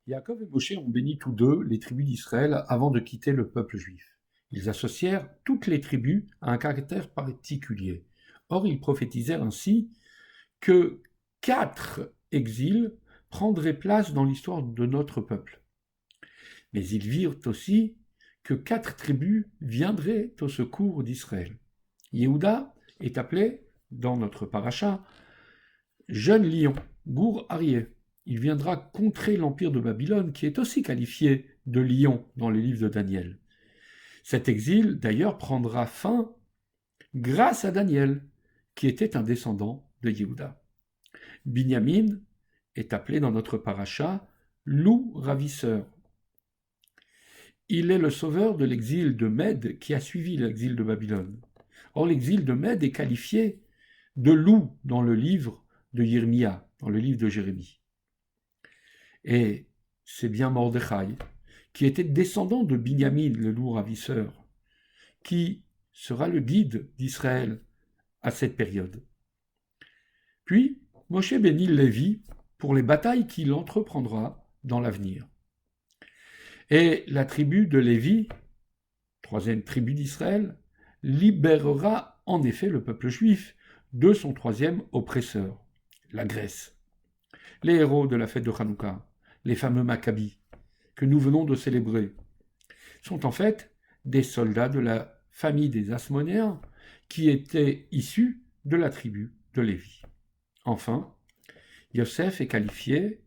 Yaakov et Moshe ont béni tous deux les tribus d'Israël avant de quitter le peuple juif. Ils associèrent toutes les tribus à un caractère particulier. Or, ils prophétisèrent ainsi que 4 exils prendraient place dans l'histoire de notre peuple. Mais ils virent aussi que 4 tribus viendraient au secours d'Israël. Yehuda est appelé, dans notre paracha, jeune lion, Gour Aryeh. Il viendra contrer l'empire de Babylone, qui est aussi qualifié de lion dans les livres de Daniel. Cet exil, d'ailleurs, prendra fin grâce à Daniel, qui était un descendant de Yehuda. Binyamin est appelé dans notre paracha loup ravisseur. Il est le sauveur de l'exil de Mède qui a suivi l'exil de Babylone. Or, l'exil de Mède est qualifié de loup dans le livre de Yirmia, dans le livre de Jérémie. Et c'est bien Mordechai, qui était descendant de Binyamin, le loup ravisseur, qui sera le guide d'Israël à cette période. Puis, Moshe bénit Lévi pour les batailles qu'il entreprendra dans l'avenir. Et la tribu de Lévi, troisième tribu d'Israël, libérera en effet le peuple juif de son troisième oppresseur, la Grèce. Les héros de la fête de Hanouka, les fameux Maccabis, que nous venons de célébrer, sont en fait des soldats de la famille des Asmonéens qui étaient issus de la tribu de Lévi. Enfin, Yosef est qualifié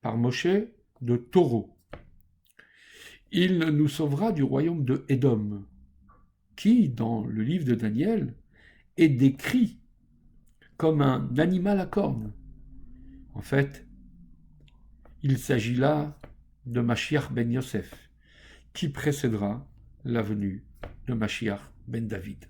par Moshe de taureau. Il nous sauvera du royaume de Édom, qui, dans le livre de Daniel, est décrit comme un animal à cornes. En fait, il s'agit là de Mashiach ben Yosef, qui précédera la venue de Mashiach ben David.